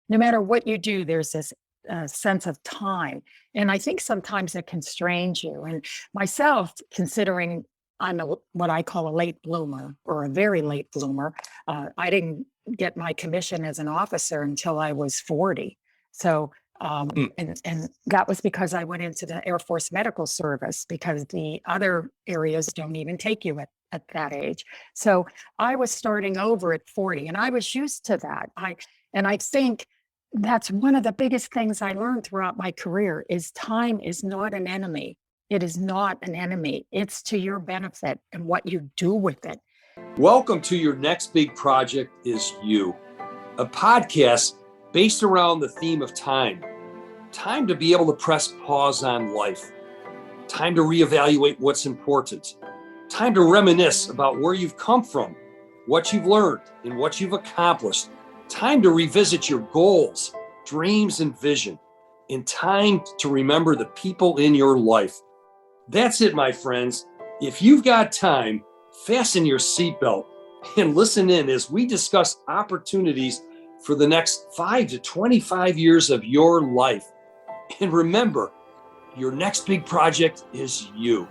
no matter what you do, there's this sense of time. And I think sometimes it constrains you. And myself, considering I'm what I call a late bloomer or a very late bloomer, I didn't get my commission as an officer until I was 40. So, and that was because I went into the Air Force Medical Service, because the other areas don't even take you at that age. So I was starting over at 40, and I was used to that. I think that's one of the biggest things I learned throughout my career is time is not an enemy. It is not an enemy. It's to your benefit and what you do with it. Welcome to Your Next Big Project is You, a podcast based around the theme of time. Time to be able to press pause on life. Time to reevaluate what's important. Time to reminisce about where you've come from, what you've learned, and what you've accomplished. Time to revisit your goals, dreams, and vision. And time to remember the people in your life. That's it, my friends. If you've got time, fasten your seatbelt and listen in as we discuss opportunities for the next 5 to 25 years of your life. And remember, your next big project is you.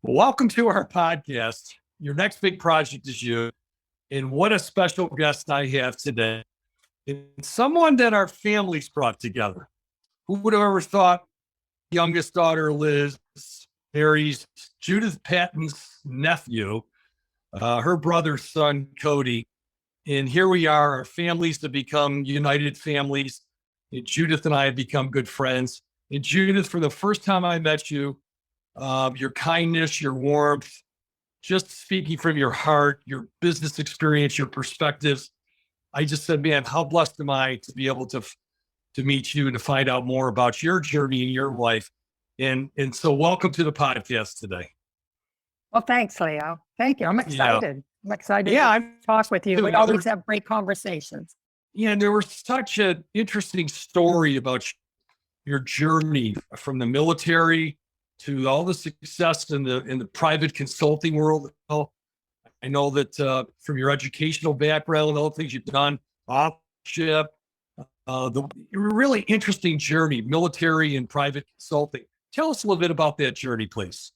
Welcome to our podcast. Your next big project is you. And what a special guest I have today. It's someone that our families brought together. Who would have ever thought youngest daughter, Liz, marries Judith Patton's nephew, her brother's son, Cody. And here we are, our families have become united families. And Judith and I have become good friends. And Judith, for the first time I met you, your kindness, your warmth, just speaking from your heart, your business experience, your perspectives. I just said, man, how blessed am I to be able to meet you and to find out more about your journey in your life. And so welcome to the podcast today. Well, thanks, Leo. Thank you. I'm excited. I'm excited to talk with you. We always have great conversations. Yeah, and there was such an interesting story about your journey from the military to all the success in the private consulting world. I know that from your educational background, all the things you've done, authorship, the really interesting journey, military and private consulting. Tell us a little bit about that journey, please.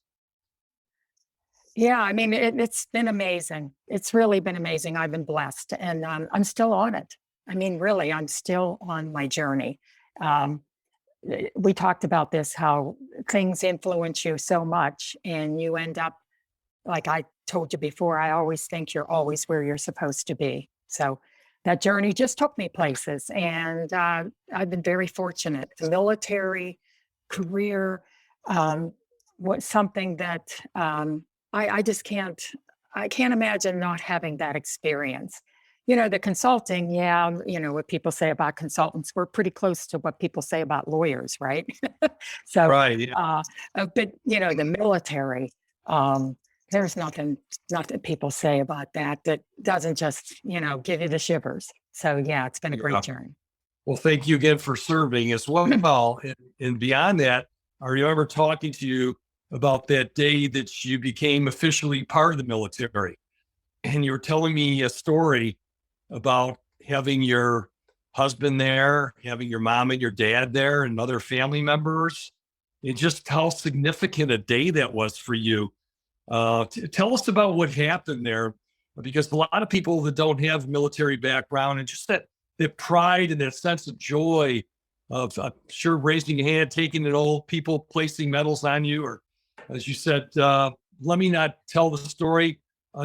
Yeah, I mean, it's been amazing. It's really been amazing. I've been blessed, and I'm still on it. I mean, really, I'm still on my journey. We talked about this, how things influence you so much, and you end up, like I told you before, I always think you're always where you're supposed to be. So that journey just took me places, and I've been very fortunate. The military career was something that I just can't imagine not having that experience. You know, the consulting, what people say about consultants, we're pretty close to what people say about lawyers, right? So, right, yeah. But, the military, there's nothing people say about that doesn't just, give you the shivers. So, yeah, it's been a great journey. Well, thank you again for serving as well. And beyond that, I remember talking to you about that day that you became officially part of the military. And you were telling me a story about having your husband there, having your mom and your dad there, and other family members, and just how significant a day that was for you. Tell us about what happened there, because a lot of people that don't have military background, and just that pride and that sense of joy of, I'm sure, raising your hand, taking it all, people placing medals on you, or as you said, let me not tell the story.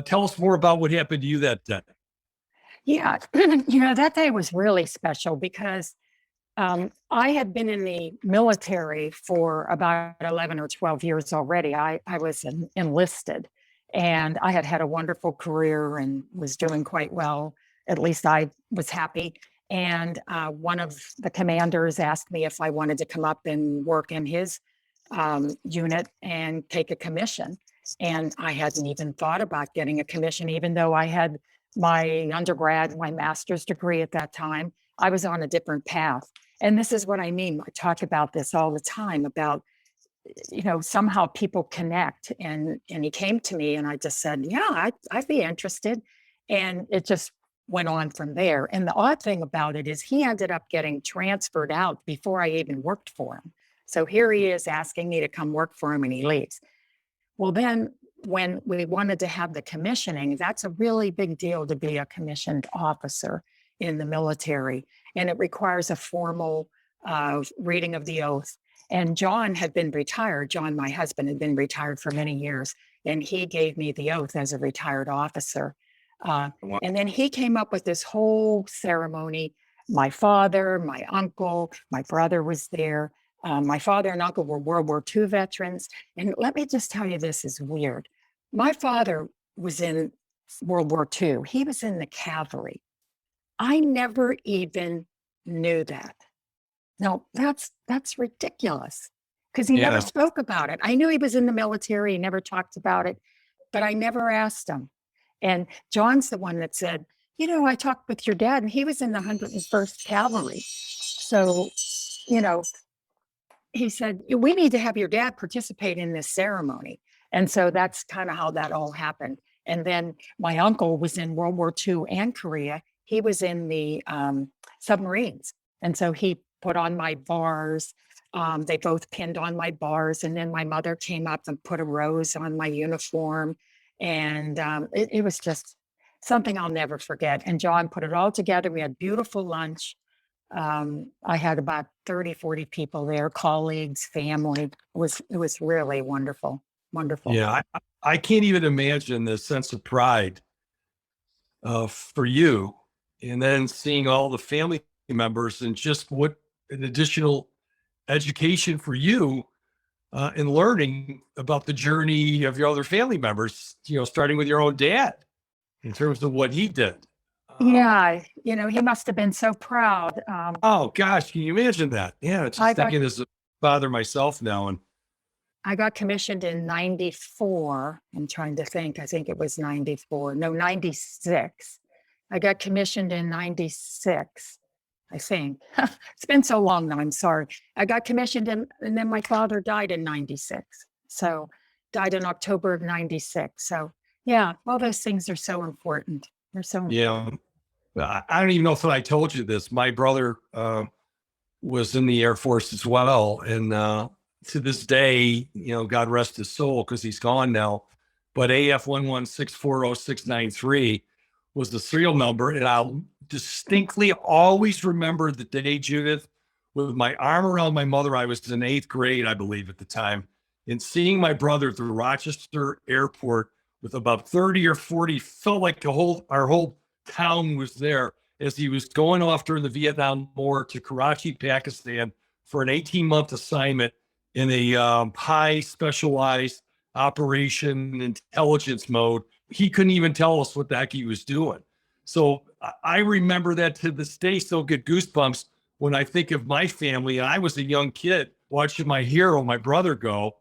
Tell us more about what happened to you that day. Yeah, that day was really special because I had been in the military for about 11 or 12 years already. I was enlisted, and I had a wonderful career and was doing quite well. At least I was happy. And one of the commanders asked me if I wanted to come up and work in his unit and take a commission. And I hadn't even thought about getting a commission, even though I had my undergrad, my master's degree at that time. I was on a different path. And this is what I mean. I talk about this all the time about somehow people connect. And he came to me and I just said, yeah, I'd be interested. And it just went on from there. And the odd thing about it is he ended up getting transferred out before I even worked for him. So here he is asking me to come work for him and he leaves. Well, then when we wanted to have the commissioning, that's a really big deal to be a commissioned officer in the military. And it requires a formal reading of the oath. And John had been retired. John, my husband, had been retired for many years. And he gave me the oath as a retired officer. And then he came up with this whole ceremony. My father, my uncle, my brother was there. My father and uncle were World War II veterans. And let me just tell you, this is weird. My father was in World War II. He was in the cavalry. I never even knew that. No, that's ridiculous because he never spoke about it. I knew he was in the military. He never talked about it, but I never asked him. And John's the one that said, I talked with your dad and he was in the 101st Cavalry. So, he said, we need to have your dad participate in this ceremony. And so that's kind of how that all happened. And then my uncle was in World War II and Korea. He was in the submarines. And so he put on my bars. They both pinned on my bars. And then my mother came up and put a rose on my uniform. And it was just something I'll never forget. And John put it all together. We had beautiful lunch. I had about 30, 40 people there, colleagues, family. It was really wonderful. Wonderful. Yeah, I can't even imagine the sense of pride for you. And then seeing all the family members and just what an additional education for you in learning about the journey of your other family members, starting with your own dad in terms of what he did. Yeah, he must have been so proud. Oh gosh, can you imagine that? Yeah, it's just thinking as a father myself now. And I got commissioned in 94. I'm trying to think. I think it was 94. No, 96. I got commissioned in 96, I think. It's been so long now, I'm sorry. I got commissioned and then my father died in 96. So died in October of 96. So yeah, all those things are so important. They're so important. Yeah. I don't even know if I told you this. My brother was in the Air Force as well. And to this day, God rest his soul because he's gone now. But AF 116400693 was the serial number. And I'll distinctly always remember the day, Judith, with my arm around my mother. I was in 8th grade, I believe, at the time, and seeing my brother at the Rochester airport with about 30 or 40, felt like our whole town was there as he was going off during the Vietnam War to Karachi, Pakistan for an 18-month assignment in a high specialized operation intelligence mode. He couldn't even tell us what the heck he was doing. So I remember that to this day, still get goosebumps when I think of my family. And I was a young kid watching my hero, my brother, go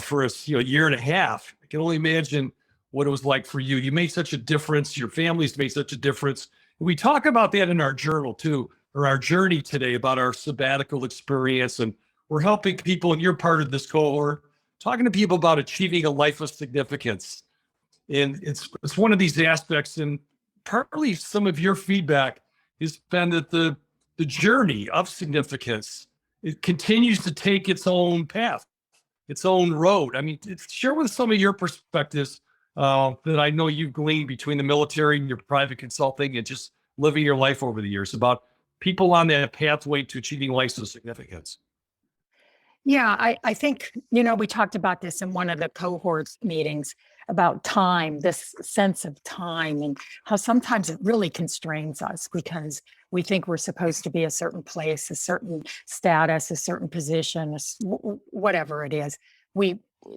for a year and a half. I can only imagine what it was like for you. You made such a difference. Your family's made such a difference. We talk about that in our journal too, or our journey today about our sabbatical experience. And we're helping people, and you're part of this cohort, talking to people about achieving a life of significance. And it's one of these aspects, and partly some of your feedback has been that the journey of significance, it continues to take its own path, its own road. I mean, share with some of your perspectives that I know you've gleaned between the military and your private consulting and just living your life over the years about people on that pathway to achieving life of significance. Yeah, I think, we talked about this in one of the cohorts meetings about time, this sense of time, and how sometimes it really constrains us because we think we're supposed to be a certain place, a certain status, a certain position, whatever it is.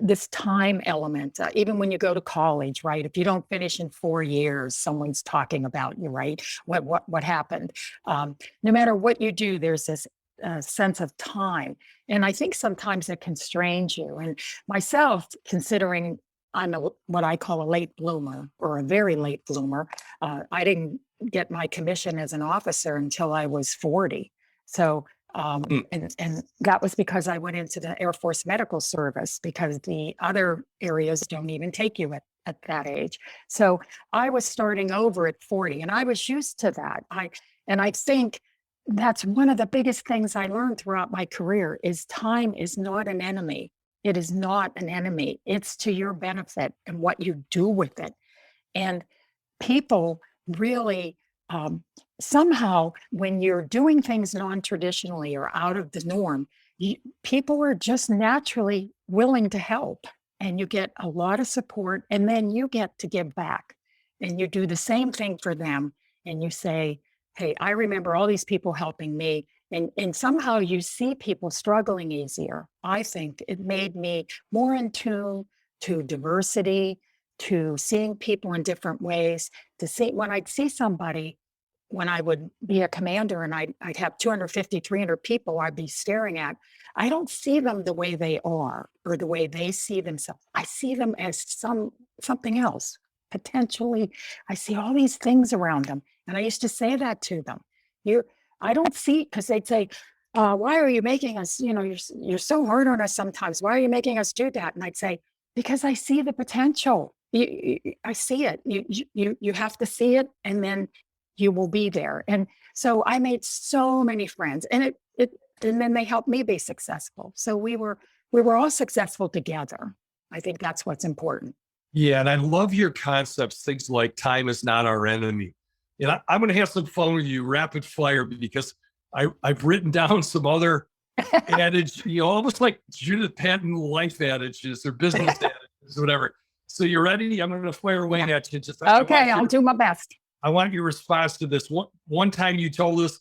This time element, even when you go to college, right? If you don't finish in 4 years, someone's talking about you, right? What happened? No matter what you do, there's this sense of time. And I think sometimes it constrains you. And myself, considering I'm what I call a late bloomer or a very late bloomer, I didn't get my commission as an officer until I was 40. So And that was because I went into the Air Force Medical Service, because the other areas don't even take you at that age. So I was starting over at 40, and I was used to that. I think that's one of the biggest things I learned throughout my career is time is not an enemy. It is not an enemy. It's to your benefit and what you do with it. And people really, somehow, when you're doing things non-traditionally or out of the norm, people are just naturally willing to help, and you get a lot of support, and then you get to give back, and you do the same thing for them, and you say, hey, I remember all these people helping me, and somehow you see people struggling easier. I think it made me more in tune to diversity, to seeing people in different ways, to see when I'd see somebody, when I would be a commander and I'd have 250, 300 people I'd be staring at, I don't see them the way they are or the way they see themselves. I see them as something else. Potentially, I see all these things around them. And I used to say that to them. I don't see, because they'd say, why are you making us, you're so hard on us sometimes. Why are you making us do that? And I'd say, because I see the potential. I see it. You have to see it, and then you will be there. And so I made so many friends, and and then they helped me be successful. So we were all successful together. I think that's what's important. Yeah, and I love your concepts, things like time is not our enemy. And I'm going to have some fun with you, rapid fire, because I've written down some other adage, almost like Judith Patton life adages or business adages, whatever. So you ready? I'm going to fire away at you. Okay, I'll do my best. I want your response to this. One time you told us,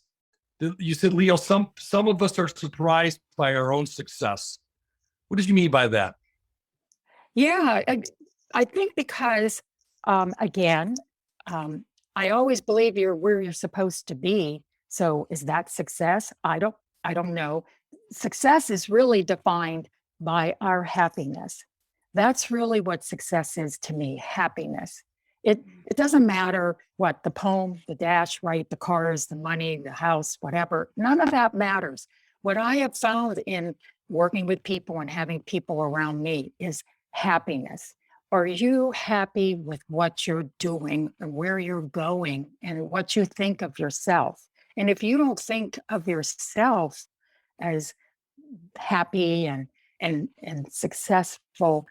you said, Leo, some of us are surprised by our own success. What did you mean by that? Yeah, I think because, again, I always believe you're where you're supposed to be. So is that success? I don't know. Success is really defined by our happiness. That's really what success is to me, happiness. It doesn't matter what the poem, the dash, right, the cars, the money, the house, whatever. None of that matters. What I have found in working with people and having people around me is happiness. Are you happy with what you're doing and where you're going and what you think of yourself? And if you don't think of yourself as happy and successful,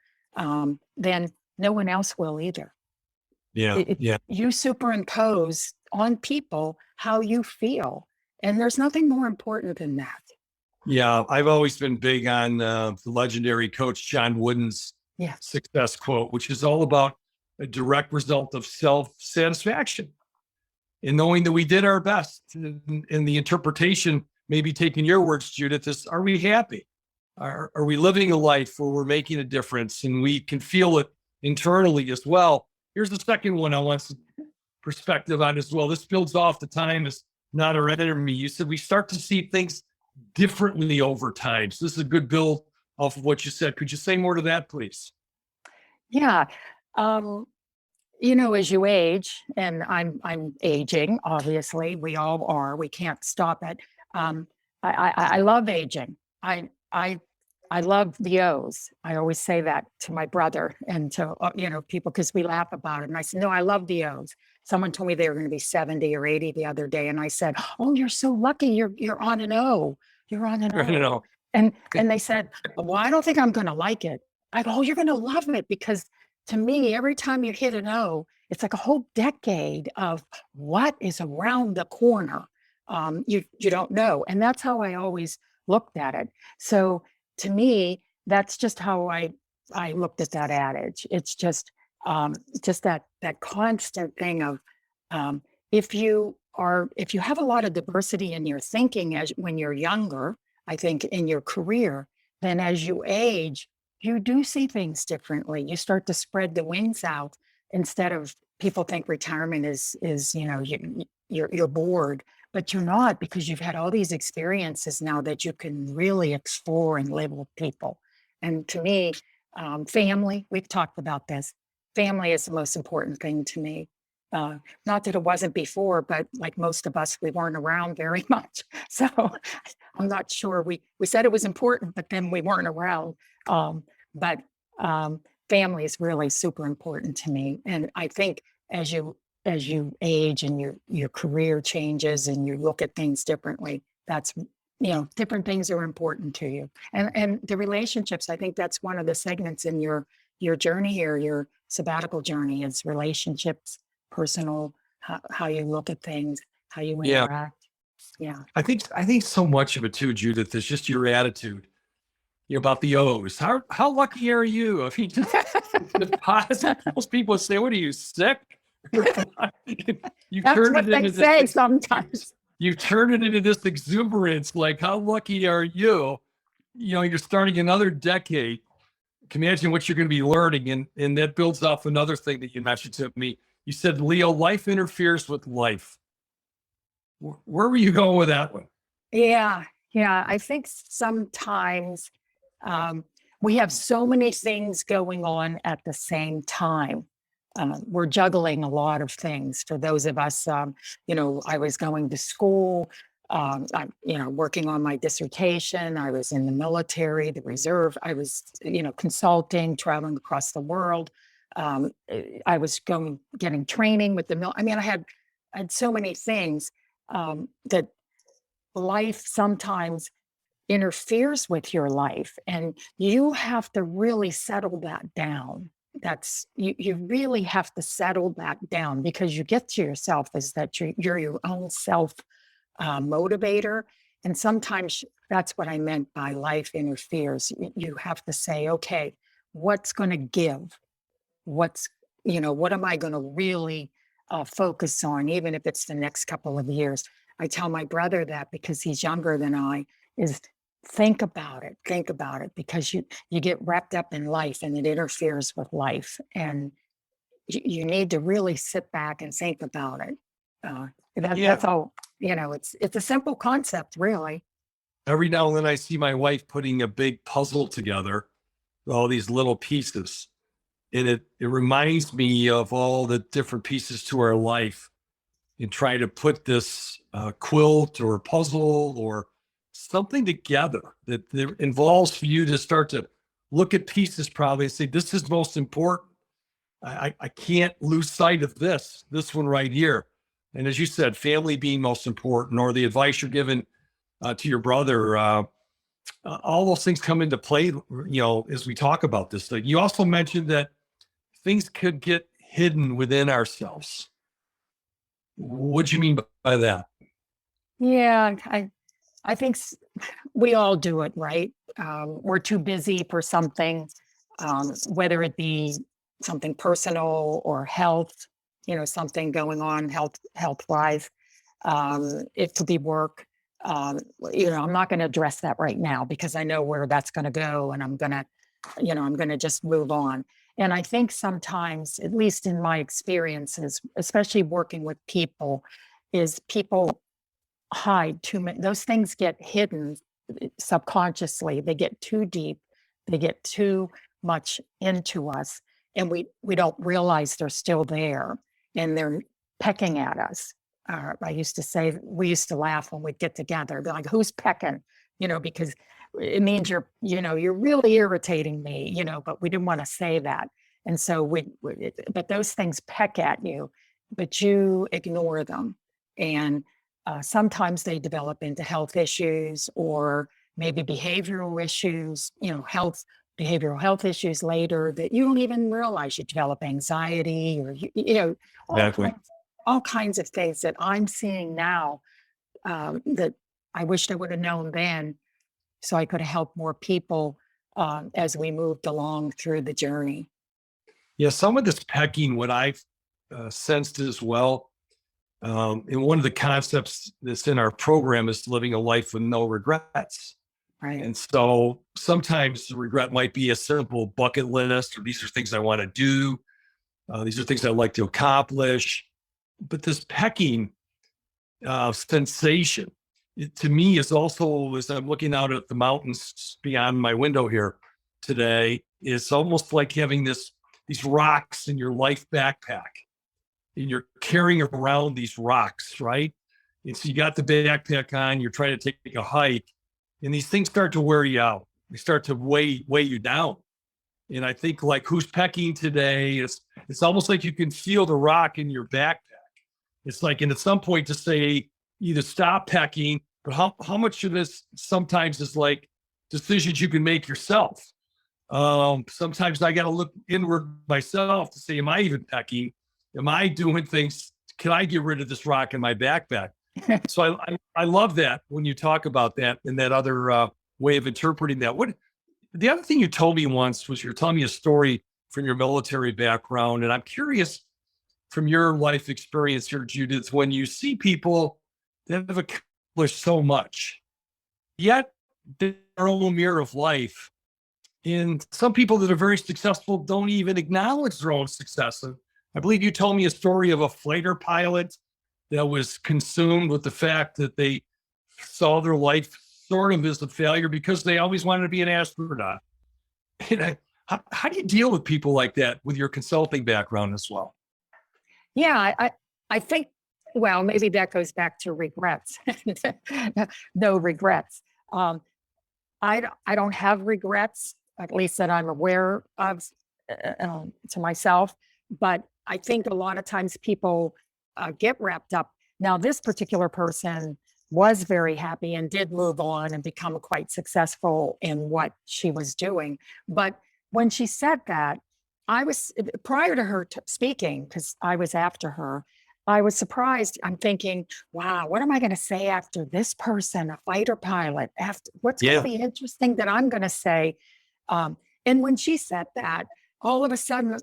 then no one else will either. Yeah, yeah. You superimpose on people how you feel, and there's nothing more important than that. Yeah, I've always been big on the legendary coach John Wooden's success quote, which is all about a direct result of self-satisfaction and knowing that we did our best. And the interpretation, maybe taking your words, Judith, is, are we happy? Are we living a life where we're making a difference and we can feel it internally as well? Here's the second one I want some perspective on as well. This builds off the time is not our enemy. You said we start to see things differently over time. So this is a good build off of what you said. Could you say more to that, please? Yeah. As you age, and I'm aging, obviously, we all are, we can't stop it. I love aging. I love the O's. I always say that to my brother and to, people, because we laugh about it. And I said, no, I love the O's. Someone told me they were going to be 70 or 80 the other day. And I said, oh, you're so lucky. You're on an O. You're on an O. I know. And they said, well, I don't think I'm going to like it. I go, oh, you're going to love it, because to me, every time you hit an O, it's like a whole decade of what is around the corner. You don't know. And that's how I always looked at it. So to me, that's just how I looked at that adage. It's just that constant thing of, if you have a lot of diversity in your thinking when you're younger, I think in your career, then as you age, you do see things differently. You start to spread the wings out, instead of, people think retirement is you're bored, but you're not, because you've had all these experiences now that you can really explore and live with people. And to me, family, we've talked about this. Family is the most important thing to me. Not that it wasn't before, but like most of us, we weren't around very much. So I'm not sure. We said it was important, but then we weren't around. But family is really super important to me. And I think as you age and your career changes and you look at things differently, that's different things are important to you. And the relationships, I think that's one of the segments in your journey here, your sabbatical journey, is relationships, personal, how you look at things, how you Yeah. interact. Yeah. I think so much of it too, Judith, is just your attitude. About the O's. How lucky are you? I mean, just the positive. Most people say, "What are you, sick?" You That's turn what it they into say this. sometimes. You turn it into this exuberance. Like, how lucky are you? You're starting another decade. Can you imagine what you're going to be learning, and that builds off another thing that you mentioned to me. You said, "Leo, life interferes with life." Where were you going with that one? Yeah. I think sometimes we have so many things going on at the same time. We're juggling a lot of things. For those of us, I was going to school, I'm, working on my dissertation. I was in the military, the reserve. I was, consulting, traveling across the world. I was getting training with the I mean, I had so many things that life sometimes interferes with your life, and you have to really settle that down. That's you really have to settle that down, because you get to yourself is that you're your own self motivator. And sometimes that's what I meant by life interferes. You have to say, okay, what's going to give? What's, what am I going to really focus on, even if it's the next couple of years? I tell my brother that, because he's younger than I, is think about it, because you get wrapped up in life and it interferes with life. And you need to really sit back and think about it. That's all, it's a simple concept, really. Every now and then I see my wife putting a big puzzle together, all these little pieces. And it reminds me of all the different pieces to our life, and try to put this quilt or puzzle or something together that involves for you to start to look at pieces probably and say, this is most important. I can't lose sight of this one right here. And as you said, family being most important, or the advice you're giving to your brother, all those things come into play, as we talk about this thing. You also mentioned that things could get hidden within ourselves. What do you mean by that? Yeah, I think we all do it, right? We're too busy for something, whether it be something personal or health, something going on health wise. It could be work. I'm not going to address that right now, because I know where that's going to go, and I'm going to just move on. And I think sometimes, at least in my experiences, especially working with people, is people hide too many. Those things get hidden subconsciously. They get too deep. They get too much into us, and we don't realize they're still there, and they're pecking at us. I used to say, we used to laugh when we'd get together, be like, who's pecking? Because it means you're really irritating me, but we didn't want to say that. And so but those things peck at you, but you ignore them. And sometimes they develop into health issues, or maybe behavioral issues, behavioral health issues later, that you don't even realize you develop anxiety, or, Exactly. all kinds of things that I'm seeing now, that I wished I would have known then, so I could have helped more people as we moved along through the journey. Yeah, some of this pecking, what I've sensed as well, and one of the concepts that's in our program is living a life with no regrets. Right. And so sometimes the regret might be a simple bucket list, or these are things I want to do. These are things I'd like to accomplish. But this pecking sensation, to me, is also, as I'm looking out at the mountains beyond my window here today, is almost like having these rocks in your life backpack. and you're carrying around these rocks, right? And so you got the backpack on, you're trying to take a hike, and these things start to wear you out. They start to weigh you down. And I think like who's pecking today, it's almost like you can feel the rock in your backpack. It's like, and at some point to say either stop pecking, but how much of this sometimes is like decisions you can make yourself. Sometimes I got to look inward myself to say, am I even pecking? Am I doing things? Can I get rid of this rock in my backpack? So I love that when you talk about that and that other way of interpreting that. The other thing you told me once was you're telling me a story from your military background. And I'm curious from your life experience here, Judith, when you see people that have accomplished so much, yet their own mirror of life. And some people that are very successful don't even acknowledge their own success. And I believe you told me a story of a fighter pilot that was consumed with the fact that they saw their life sort of as a failure because they always wanted to be an astronaut. And how do you deal with people like that with your consulting background as well? Yeah, I think, well, maybe that goes back to regrets. No regrets. I don't have regrets, at least that I'm aware of to myself. But I think a lot of times people get wrapped up. Now, this particular person was very happy and did move on and become quite successful in what she was doing. But when she said that, I was, prior to her speaking, because I was after her, I was surprised. I'm thinking, wow, what am I going to say after this person, a fighter pilot? After what's going to be interesting that I'm going to say? And when she said that, all of a sudden,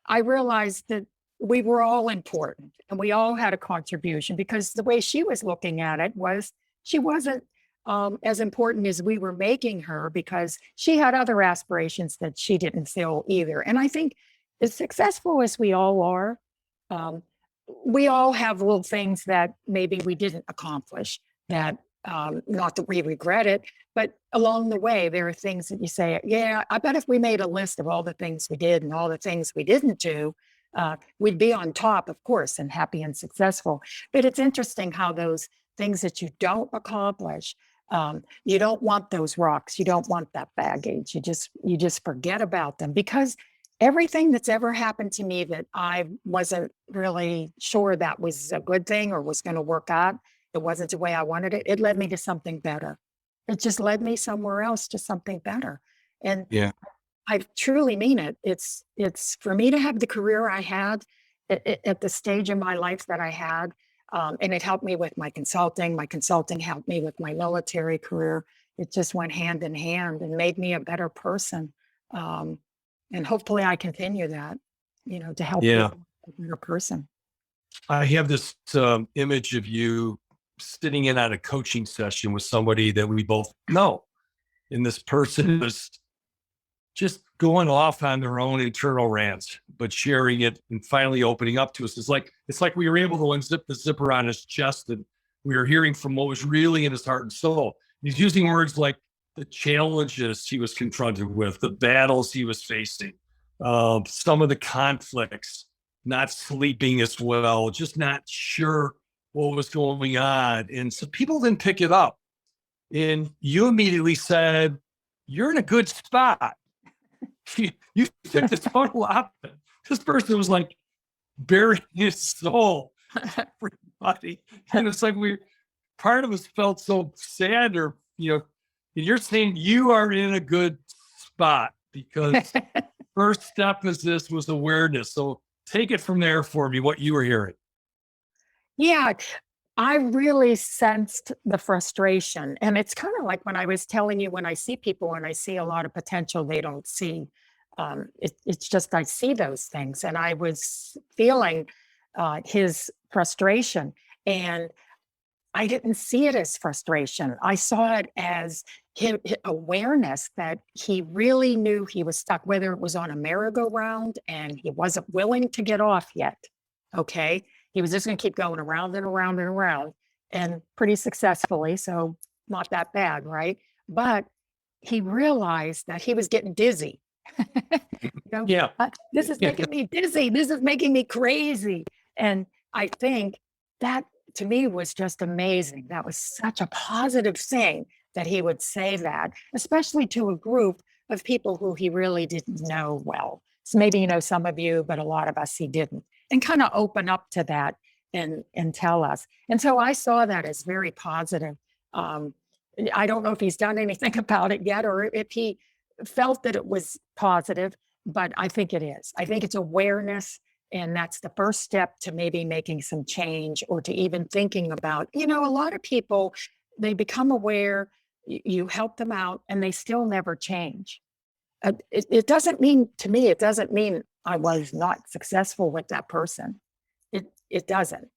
I realized that we were all important and we all had a contribution, because the way she was looking at it was she wasn't as important as we were making her, because she had other aspirations that she didn't feel either. And I think as successful as we all are, we all have little things that maybe we didn't accomplish, that not that we regret it, but along the way, there are things that you say, yeah, I bet if we made a list of all the things we did and all the things we didn't do, we'd be on top, of course, and happy and successful. But it's interesting how those things that you don't accomplish, you don't want those rocks, you don't want that baggage, you just forget about them, because everything that's ever happened to me that I wasn't really sure that was a good thing or was going to work out, it wasn't the way I wanted it, it led me to something better. It just led me somewhere else to something better. And Yeah. I truly mean it. It's for me to have the career I had at the stage in my life that I had, and it helped me with my consulting. My consulting helped me with my military career. It just went hand in hand and made me a better person. And hopefully I continue that, to help Yeah. people be a better person. I have this image of you sitting in on a coaching session with somebody that we both know. And this person was just going off on their own internal rants, but sharing it and finally opening up to us. It's like we were able to unzip the zipper on his chest and we were hearing from what was really in his heart and soul. He's using words like the challenges he was confronted with, the battles he was facing, some of the conflicts, not sleeping as well, just not sure what was going on. And so people didn't pick it up. And you immediately said, you're in a good spot. You took the total opposite. This person was like burying his soul. Everybody. And it's like part of us felt so sad, or, and you're saying you are in a good spot, because first step is this was awareness. So take it from there for me, what you were hearing. Yeah, I really sensed the frustration. And it's kind of like when I was telling you, when I see people and I see a lot of potential they don't see, it's just I see those things. And I was feeling his frustration. And I didn't see it as frustration. I saw it as his awareness that he really knew he was stuck, whether it was on a merry-go-round and he wasn't willing to get off yet. Okay. He was just going to keep going around and around and around, and pretty successfully. So not that bad, right? But he realized that he was getting dizzy. Yeah. This is making me dizzy. This is making me crazy. And I think that to me was just amazing. That was such a positive thing that he would say that, especially to a group of people who he really didn't know well. So maybe you know some of you, but a lot of us he didn't, and kind of open up to that and tell us. And so I saw that as very positive. Um, I don't know if he's done anything about it yet, or if he felt that it was positive, but I think it is. I think it's awareness, and that's the first step to maybe making some change, or to even thinking about, a lot of people, they become aware, you help them out, and they still never change. It doesn't mean, to me, it doesn't mean I was not successful with that person. It doesn't,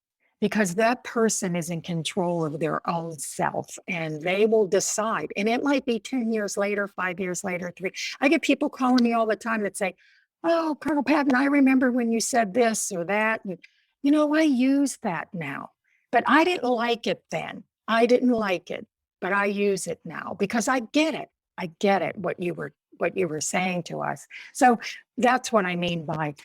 because that person is in control of their own self, and they will decide. And it might be 10 years later, 5 years later, 3. I get people calling me all the time that say, "Oh, Colonel Patton, I remember when you said this or that. And, I use that now, but I didn't like it then. I didn't like it, but I use it now because I get it. I get it, what you were saying to us." So that's what I mean by,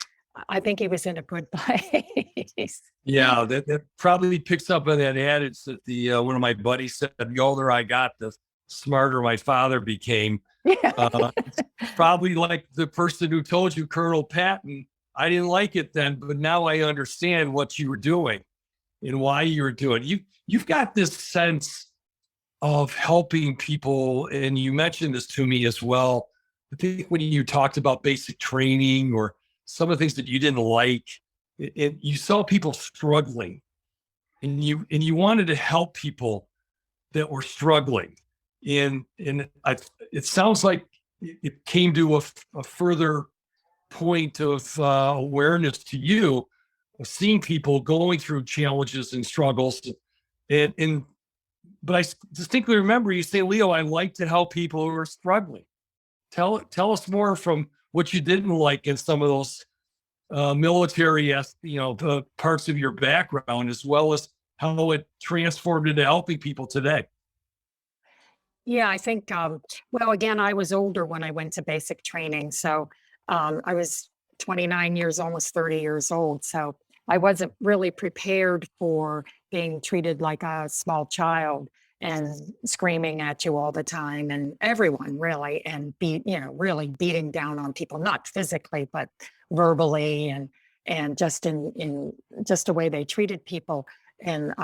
I think he was in a good place. Yeah, that probably picks up on that adage that the one of my buddies said, the older I got, the smarter my father became. Yeah. It's probably like the person who told you, Colonel Patton, I didn't like it then, but now I understand what you were doing and why you were doing. You've got this sense of helping people, and you mentioned this to me as well. I think when you talked about basic training or some of the things that you didn't like, you saw people struggling, and you wanted to help people that were struggling. It sounds like it came to a further point of awareness to you of seeing people going through challenges and struggles. And but I distinctly remember you say, "Leo, I like to help people who are struggling." Tell us more from what you didn't like in some of those military, the parts of your background, as well as how it transformed into helping people today. Yeah, I think, well, again, I was older when I went to basic training. So I was 29 years, almost 30 years old. So I wasn't really prepared for being treated like a small child and screaming at you all the time, and everyone really, and really beating down on people, not physically, but verbally, and just in just the way they treated people. And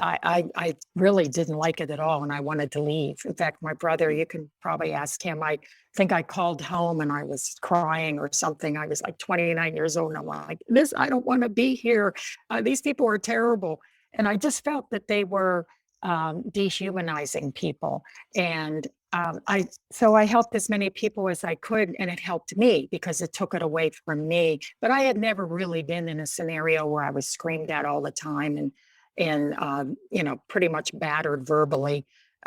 I really didn't like it at all, and I wanted to leave. In fact, my brother, you can probably ask him, I think I called home and I was crying or something. I was like 29 years old, and I'm like, I don't want to be here. These people are terrible. And I just felt that they were dehumanizing people. And so I helped as many people as I could, and it helped me because it took it away from me. But I had never really been in a scenario where I was screamed at all the time, and pretty much battered verbally.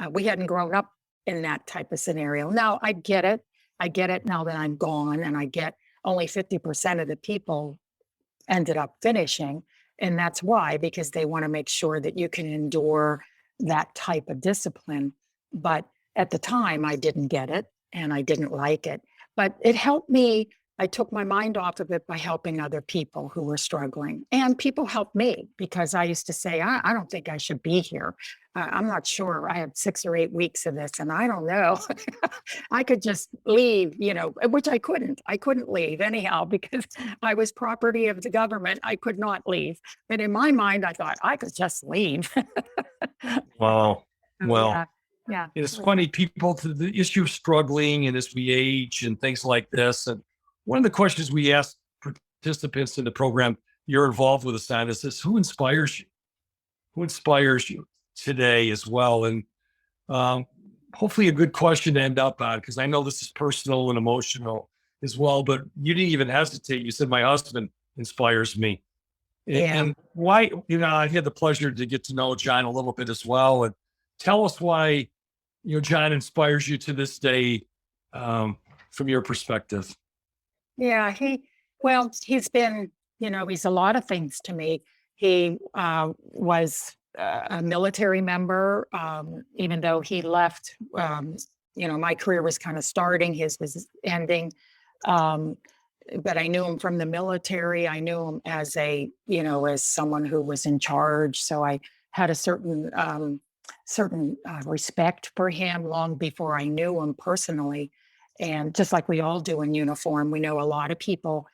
We hadn't grown up in that type of scenario. Now I get it. I get it now that I'm gone, and I get only 50% of the people ended up finishing. And that's why, because they want to make sure that you can endure that type of discipline. But at the time, I didn't get it, and I didn't like it. But it helped me. I took my mind off of it by helping other people who were struggling. And people helped me, because I used to say, I don't think I should be here. I'm not sure. I have 6 or 8 weeks of this, and I don't know. I could just leave, which I couldn't. I couldn't leave anyhow, because I was property of the government. I could not leave. But in my mind, I thought I could just leave. Wow. Well, Yeah. Yeah. it's funny, people to the issue of struggling and as we age and things like this. And one of the questions we ask participants in the program you're involved with us on is this: who inspires you? Who inspires you today as well? And hopefully a good question to end up on, because I know this is personal and emotional as well, but you didn't even hesitate. You said, my husband inspires me. Yeah. And why, I had the pleasure to get to know John a little bit as well. And tell us why, John inspires you to this day, from your perspective. Yeah, he's been, he's a lot of things to me. He was a military member, even though he left. My career was kind of starting, his was ending. but I knew him from the military. I knew him as as someone who was in charge. So I had a certain respect for him long before I knew him personally. And just like we all do in uniform, we know a lot of people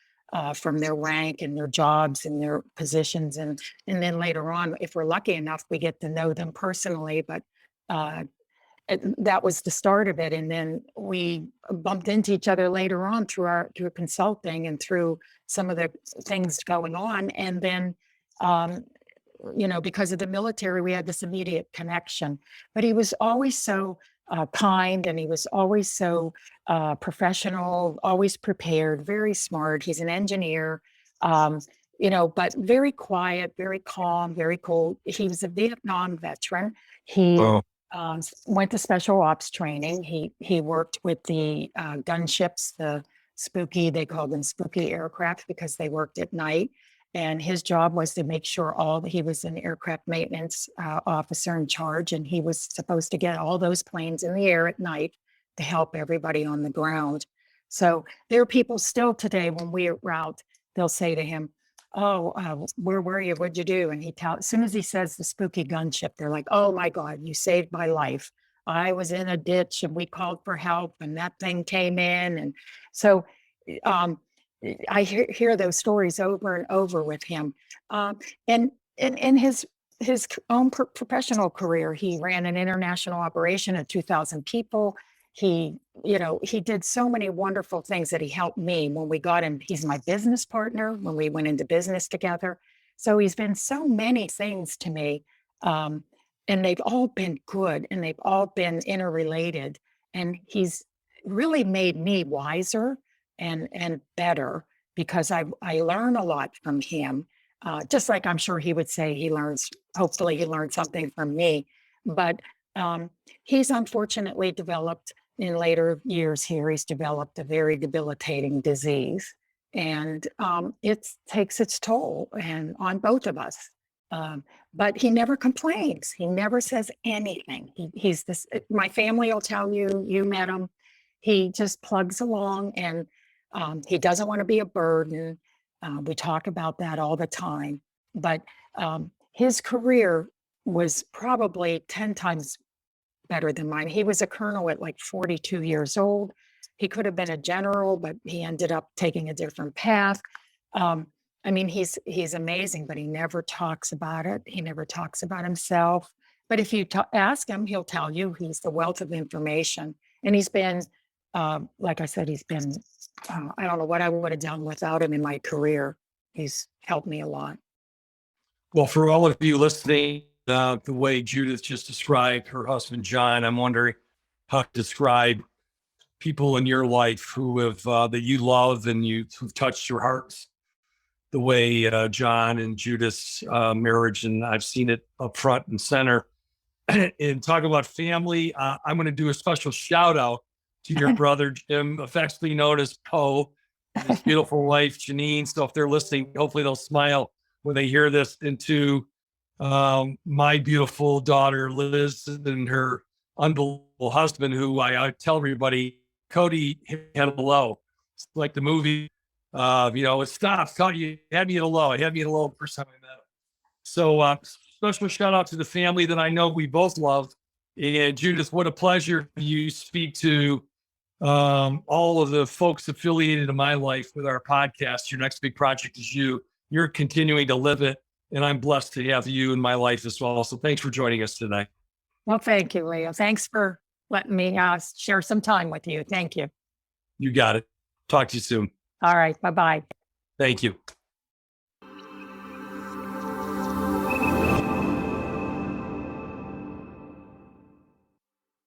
from their rank and their jobs and their positions. And then later on, if we're lucky enough, we get to know them personally. But uh, that was the start of it. And then we bumped into each other later on through consulting and through some of the things going on. And then, because of the military, we had this immediate connection. But he was always so kind, and he was always so professional, always prepared, very smart. He's an engineer, but very quiet, very calm, very cool. He was a Vietnam veteran. He went to special ops training. He worked with the gunships, they called them spooky aircraft because they worked at night. And his job was to make sure he was an aircraft maintenance officer in charge, and he was supposed to get all those planes in the air at night to help everybody on the ground. So there are people still today when we're out, they'll say to him, "Oh, where were you? What'd you do?" And as soon as he says the spooky gunship, they're like, "Oh my God, you saved my life. I was in a ditch and we called for help and that thing came in." And so I hear those stories over and over with him. And in his own professional career, he ran an international operation of 2,000 people. He did so many wonderful things that he helped me when we got him. He's my business partner when we went into business together. So he's been so many things to me. And they've all been good and they've all been interrelated. And he's really made me wiser and better because I learn a lot from him. Just like I'm sure he would say hopefully he learned something from me. But he's unfortunately developed in later years here, he's developed a very debilitating disease. And it takes its toll and on both of us. But he never complains. He never says anything. He's this, my family will tell you, you met him. He just plugs along and he doesn't want to be a burden. We talk about that all the time. But his career was probably 10 times better than mine. He was a colonel at like 42 years old. He could have been a general, but he ended up taking a different path. He's amazing, but he never talks about it. He never talks about himself. But if you ask him, he'll tell you. He's the wealth of information. And he's been, like I said, I don't know what I would have done without him in my career. He's helped me a lot. Well, for all of you listening, the way Judith just described her husband, John, I'm wondering how to describe people in your life who have, that you love and who've touched your hearts the way John and Judith's marriage, and I've seen it up front and center. And talk about family, I'm going to do a special shout out to your brother, Jim, affectionately known as Poe, and his beautiful wife, Janine. So if they're listening, hopefully they'll smile when they hear this, and to my beautiful daughter, Liz, and her unbelievable husband, who I tell everybody, Cody had a low. It's like the movie, it stops. You had me at a low. I had me at a low the first time I met him. So special shout out to the family that I know we both love. And Judith, what a pleasure you speak to all of the folks affiliated in my life with our podcast. Your next big project is you. You're continuing to live it. And I'm blessed to have you in my life as well. So thanks for joining us today. Well, thank you, Leo. Thanks for letting me share some time with you. Thank you. You got it. Talk to you soon. All right. Bye-bye. Thank you.